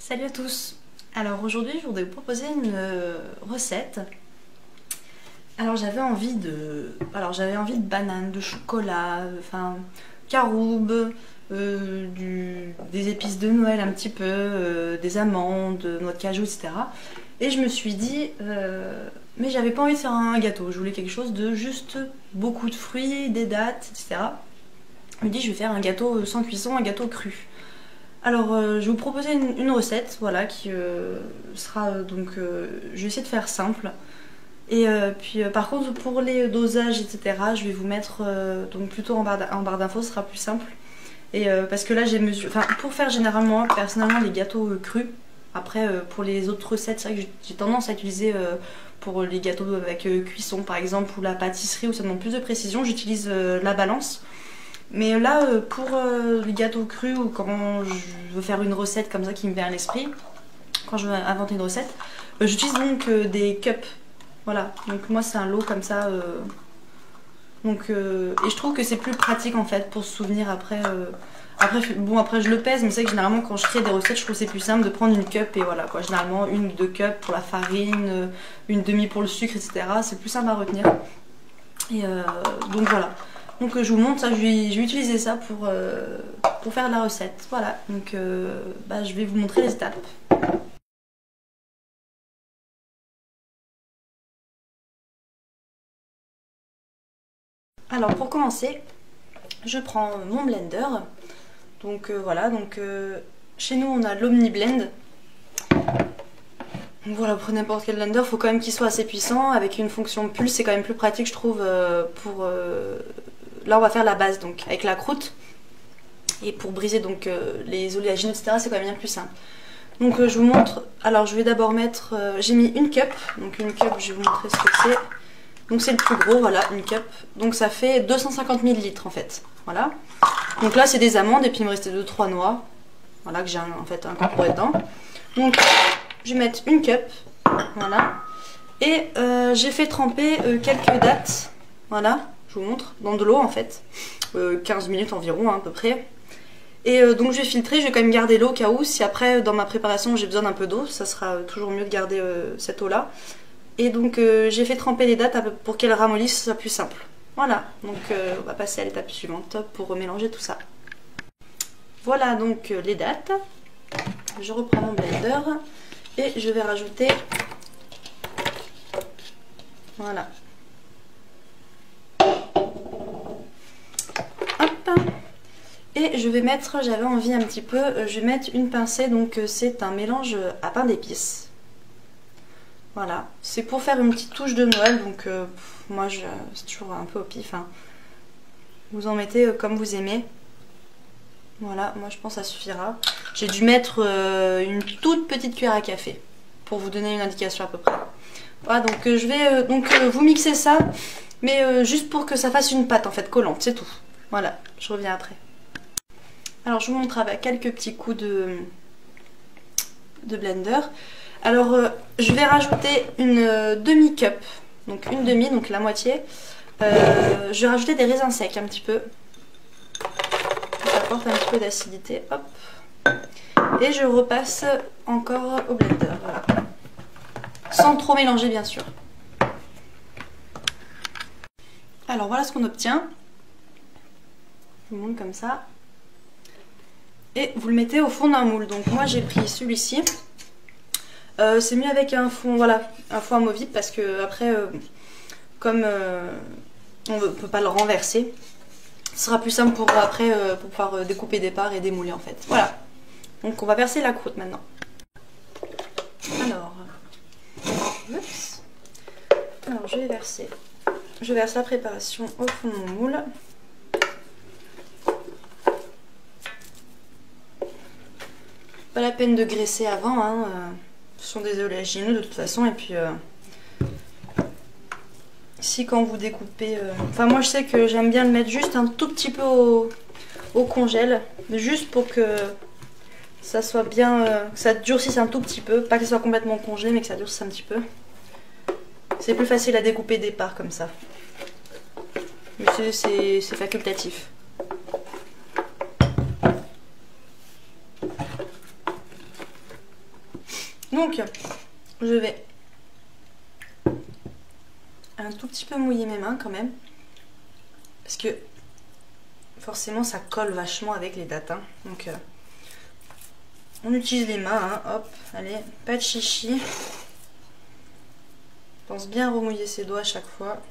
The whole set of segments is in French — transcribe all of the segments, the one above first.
Salut à tous. Alors aujourd'hui je voudrais vous proposer une recette. Alors j'avais envie de banane, de chocolat, enfin caroube, des épices de Noël un petit peu, des amandes, noix de cajou, etc. Et je me suis dit, mais j'avais pas envie de faire un gâteau, je voulais quelque chose de juste beaucoup de fruits, des dattes, etc. Je me dis je vais faire un gâteau sans cuisson, un gâteau cru. Alors je vais vous proposer une recette, voilà, qui sera donc, je vais essayer de faire simple. Et puis par contre pour les dosages, etc., je vais vous mettre donc plutôt en barre d'infos, ce sera plus simple. Et parce que là j'ai mesuré, enfin pour faire généralement, personnellement les gâteaux crus. Après pour les autres recettes, c'est vrai que j'ai tendance à utiliser pour les gâteaux avec cuisson par exemple, ou la pâtisserie où ça demande plus de précision, j'utilise la balance. Mais là, pour les gâteaux crus ou quand je veux faire une recette comme ça qui me vient à l'esprit, quand je veux inventer une recette, j'utilise donc des cups. Voilà, donc moi c'est un lot comme ça. Et je trouve que c'est plus pratique en fait pour se souvenir après. Après je le pèse, mais c'est vrai que généralement quand je crée des recettes, je trouve que c'est plus simple de prendre une cup et voilà quoi. Généralement une ou deux cups pour la farine, une demi pour le sucre, etc. C'est plus simple à retenir. Et donc voilà. Donc je vous montre ça, je vais utiliser ça pour faire la recette. Voilà, donc je vais vous montrer les étapes. Alors pour commencer, je prends mon blender. Donc voilà, donc chez nous on a l'Omniblend. Donc voilà, pour n'importe quel blender, il faut quand même qu'il soit assez puissant. Avec une fonction pulse, c'est quand même plus pratique je trouve pour... Là on va faire la base donc avec la croûte. Et pour briser donc les oléagineux, etc., c'est quand même bien plus simple. Donc je vous montre, alors je vais d'abord mettre, j'ai mis une cup, donc une cup, je vais vous montrer ce que c'est. Donc c'est le plus gros, voilà, une cup. Donc ça fait 250 ml en fait, voilà. Donc là c'est des amandes et puis il me restait 2-3 noix, voilà, que j'ai en fait incorporé dedans. Donc je vais mettre une cup, voilà. Et j'ai fait tremper quelques dattes, voilà, je vous montre, dans de l'eau en fait. 15 minutes environ hein, à peu près. Et donc je vais filtrer, je vais quand même garder l'eau au cas où, si après dans ma préparation j'ai besoin d'un peu d'eau, ça sera toujours mieux de garder cette eau là. Et donc j'ai fait tremper les dattes pour qu'elles ramollissent, ce soit plus simple. Voilà, donc on va passer à l'étape suivante pour remélanger tout ça. Voilà donc les dattes, je reprends mon blender et je vais rajouter, voilà. Et je vais mettre, j'avais envie un petit peu, je vais mettre une pincée, donc c'est un mélange à pain d'épices. Voilà, c'est pour faire une petite touche de Noël, donc moi c'est toujours un peu au pif. Hein. Vous en mettez comme vous aimez. Voilà, moi je pense que ça suffira. J'ai dû mettre une toute petite cuillère à café, pour vous donner une indication à peu près. Voilà, donc je vais vous mixer ça, mais juste pour que ça fasse une pâte en fait collante, c'est tout. Voilà, je reviens après. Alors je vous montre avec quelques petits coups de blender. Alors je vais rajouter une demi-cup, donc une demi, donc la moitié. Je vais rajouter des raisins secs un petit peu. Ça apporte un petit peu d'acidité. Hop. Et je repasse encore au blender. Voilà. Sans trop mélanger bien sûr. Alors voilà ce qu'on obtient. Je vous montre comme ça. Et vous le mettez au fond d'un moule. Donc moi j'ai pris celui-ci. C'est mieux avec un fond, voilà, un fond amovible parce que après, comme on ne peut pas le renverser, ce sera plus simple pour après pour pouvoir découper des parts et démouler en fait. Voilà. Donc on va verser la croûte maintenant. Alors, oups. Alors je verse la préparation au fond de mon moule. Pas la peine de graisser avant, hein, ce sont des oléagineux de toute façon. Et puis si quand vous découpez, enfin moi je sais que j'aime bien le mettre juste un tout petit peu au congèle, juste pour que ça soit bien, que ça durcisse un tout petit peu, pas que ça soit complètement congelé mais que ça durcisse un petit peu. C'est plus facile à découper des parts comme ça, mais c'est facultatif. Donc, je vais un tout petit peu mouiller mes mains quand même. Parce que forcément ça colle vachement avec les dattes. Hein. Donc on utilise les mains. Hein. Hop, allez, pas de chichi. Pense bien à remouiller ses doigts à chaque fois.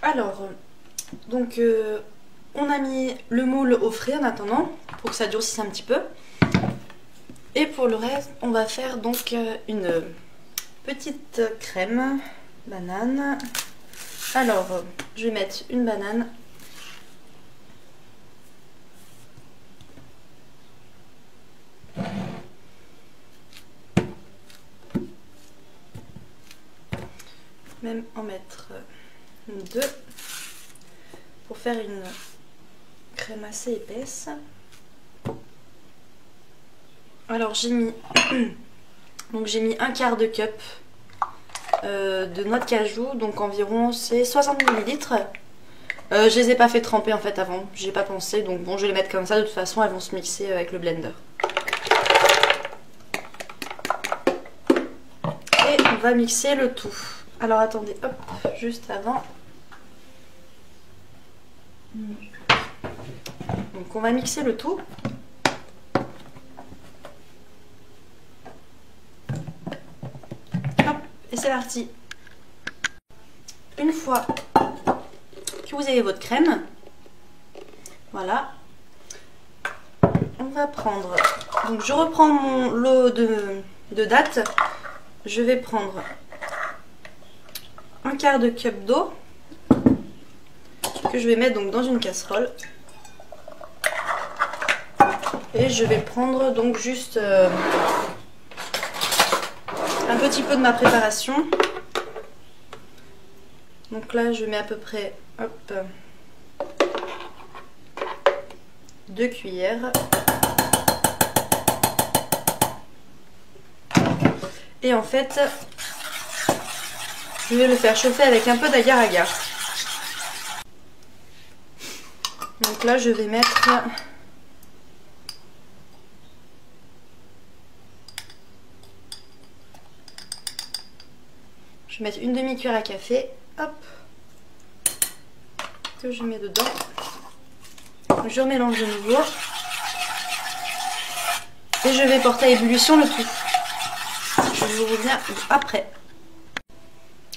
Alors, donc on a mis le moule au frais en attendant pour que ça durcisse un petit peu. Et pour le reste, on va faire donc une petite crème banane. Alors, je vais mettre une banane. Même en mettre deux pour faire une crème assez épaisse. Alors j'ai mis donc j'ai mis un quart de cup de noix de cajou, donc environ c'est 60 ml. Je les ai pas fait tremper en fait avant, j'ai pas pensé, donc bon je vais les mettre comme ça, de toute façon elles vont se mixer avec le blender. Et on va mixer le tout. Alors attendez, hop, juste avant. Donc on va mixer le tout. Hop, et c'est parti. Une fois que vous avez votre crème, voilà, on va prendre, donc je reprends mon lot de dattes, je vais prendre un quart de cup d'eau que je vais mettre donc dans une casserole et je vais prendre donc juste un petit peu de ma préparation. Donc là je mets à peu près hop, 2 cuillères. Et en fait, je vais le faire chauffer avec un peu d'agar-agar. Donc là, je vais mettre une demi-cuillère à café, hop, que je mets dedans. Je mélange de nouveau et je vais porter à ébullition le tout. Je vous reviens après.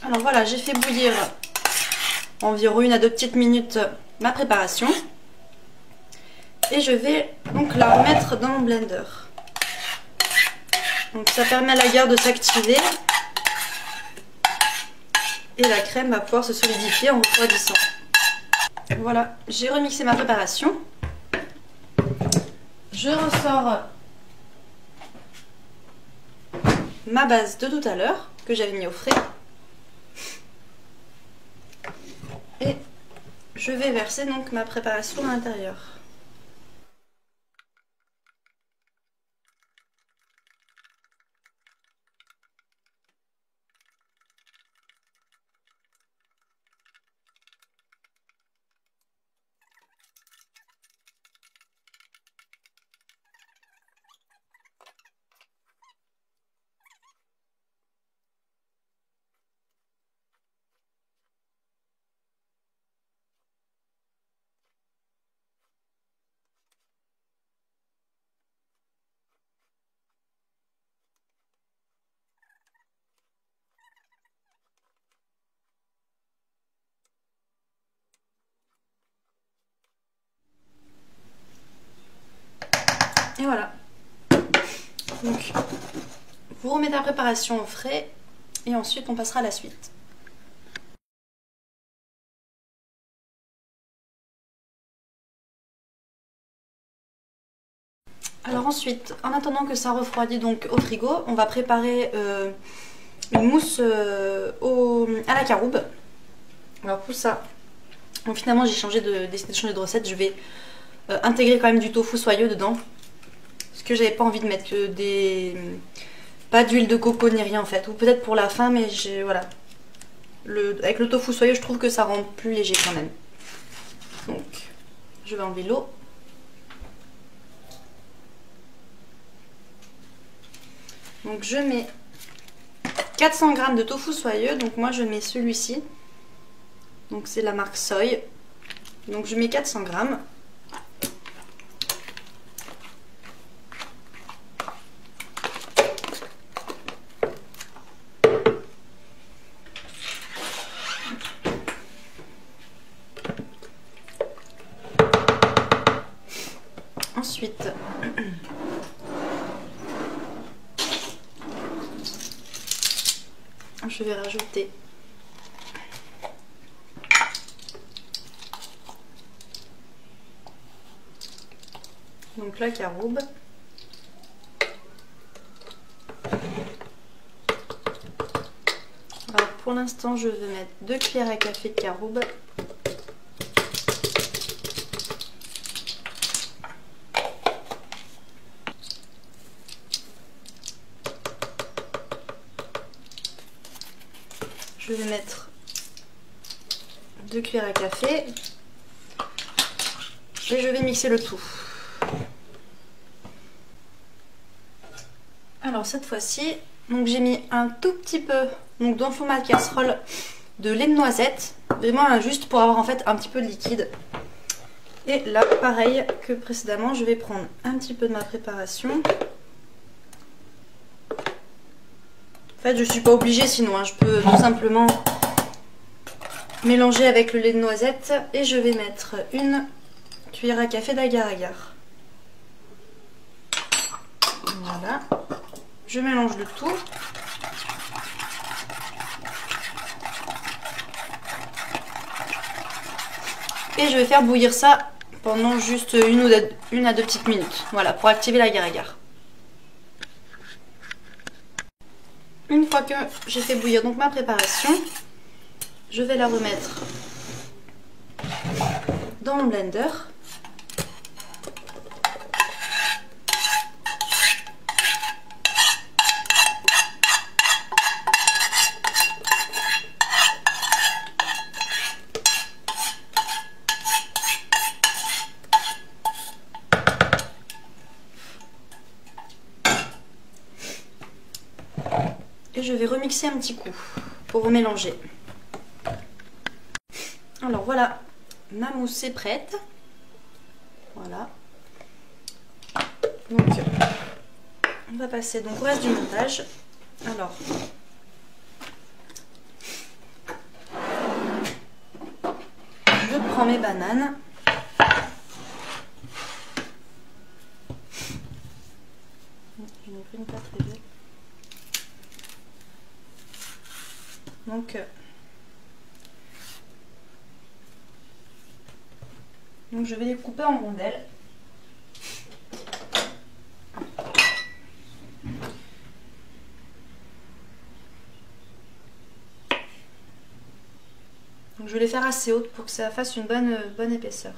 Alors voilà, j'ai fait bouillir environ 1 à 2 petites minutes ma préparation. Et je vais donc la remettre dans mon blender. Donc ça permet à l'agar de s'activer. Et la crème va pouvoir se solidifier en refroidissant. Voilà, j'ai remixé ma préparation. Je ressors ma base de tout à l'heure que j'avais mis au frais. Et je vais verser donc ma préparation à l'intérieur. Et voilà. Donc, vous remettez la préparation au frais et ensuite on passera à la suite. Alors ensuite, en attendant que ça refroidisse donc au frigo, on va préparer une mousse à la caroube. Alors pour ça, donc finalement j'ai décidé de changer de recette, je vais intégrer quand même du tofu soyeux dedans. Parce que j'avais pas envie de mettre pas d'huile de coco ni rien en fait. Ou peut-être pour la fin, mais voilà. Avec le tofu soyeux, je trouve que ça rend plus léger quand même. Donc, je vais enlever l'eau. Donc je mets 400 g de tofu soyeux. Donc moi je mets celui-ci. Donc c'est la marque Soy. Donc je mets 400 g. Ensuite, je vais rajouter donc la caroube. Alors pour l'instant, je vais mettre 2 cuillères à café de caroube. Je vais mettre 2 cuillères à café et je vais mixer le tout. Alors cette fois-ci, donc j'ai mis un tout petit peu donc dans le format de casserole de lait de noisette, vraiment juste pour avoir en fait un petit peu de liquide. Et là, pareil que précédemment, je vais prendre un petit peu de ma préparation. En fait, je suis pas obligée sinon, hein, je peux tout simplement mélanger avec le lait de noisette et je vais mettre une cuillère à café d'agar-agar. Voilà. Je mélange le tout. Et je vais faire bouillir ça pendant juste une à deux petites minutes. Voilà, pour activer l'agar-agar. Une fois que j'ai fait bouillir donc ma préparation, je vais la remettre dans mon blender. Et je vais remixer un petit coup pour remélanger. Alors voilà, ma mousse est prête. Voilà. Donc on va passer donc au reste du montage. Alors je prends mes bananes. J'en ai pris une pas très belle. Donc je vais les couper en rondelles. Donc je vais les faire assez hautes pour que ça fasse une bonne épaisseur.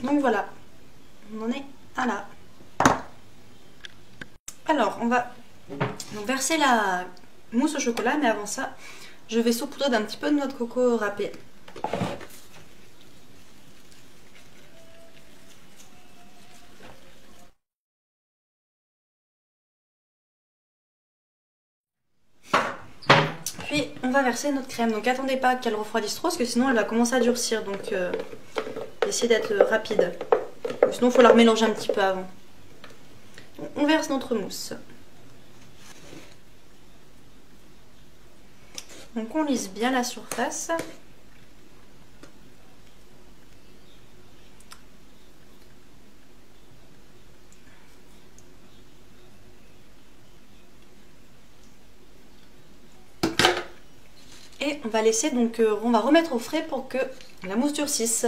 Donc voilà, on en est à là. Alors on va donc verser la mousse au chocolat, mais avant ça, je vais saupoudrer d'un petit peu de noix de coco râpée. Puis on va verser notre crème. Donc attendez pas qu'elle refroidisse trop parce que sinon elle va commencer à durcir. Donc essayez d'être rapide. Sinon il faut la remélanger un petit peu avant. Donc, on verse notre mousse. Donc on lisse bien la surface. Et on va laisser donc, on va remettre au frais pour que la mousse durcisse.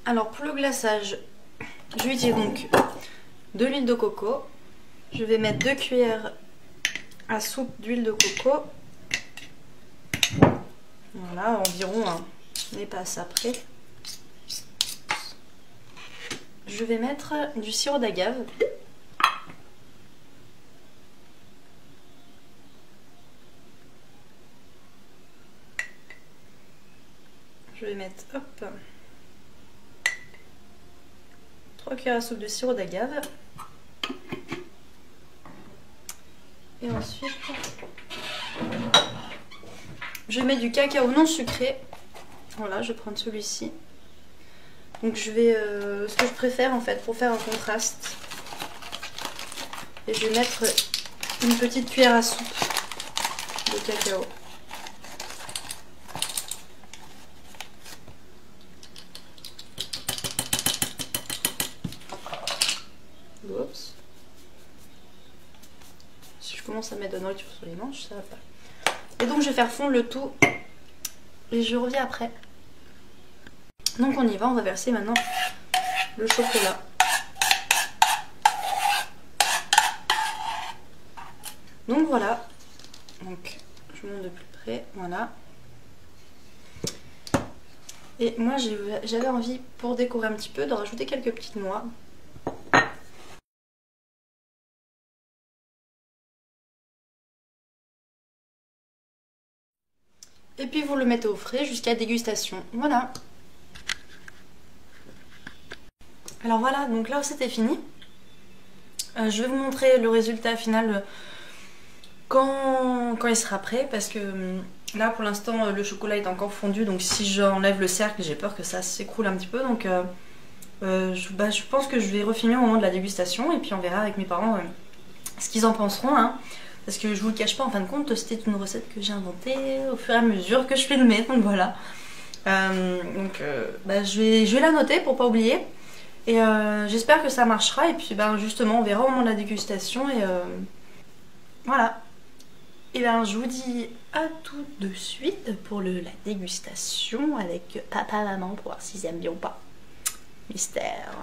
Alors pour le glaçage, je vais utiliser donc de l'huile de coco. Je vais mettre 2 cuillères à soupe d'huile de coco. Voilà, environ, hein, mais pas ça près. Je vais mettre du sirop d'agave. Je vais mettre, hop, 3 cuillères à soupe de sirop d'agave. Et ensuite, je mets du cacao non sucré. Voilà, je vais prendre celui-ci. Donc je vais, ce que je préfère en fait pour faire un contraste. Et je vais mettre une petite cuillère à soupe de cacao. Oups. Si je commence à mettre de la nourriture sur les manches, ça va pas. Et donc je vais faire fondre le tout et je reviens après. Donc on y va, on va verser maintenant le chocolat. Donc voilà, donc je vous montre de plus près, voilà. Et moi j'avais envie, pour décorer un petit peu, de rajouter quelques petites noix. Et puis vous le mettez au frais jusqu'à dégustation. Voilà. Alors voilà, donc là c'était fini. Je vais vous montrer le résultat final quand il sera prêt. Parce que là pour l'instant le chocolat est encore fondu. Donc si j'enlève le cercle, j'ai peur que ça s'écroule un petit peu. Donc je pense que je vais refilmer au moment de la dégustation. Et puis on verra avec mes parents ce qu'ils en penseront, hein. Parce que je vous le cache pas, en fin de compte, c'était une recette que j'ai inventée au fur et à mesure que je filmais, donc voilà. Je vais la noter pour pas oublier. Et j'espère que ça marchera. Et puis justement, on verra au moment de la dégustation. Et voilà. Et je vous dis à tout de suite pour la dégustation avec papa et maman pour voir s'ils aiment bien ou pas. Mystère.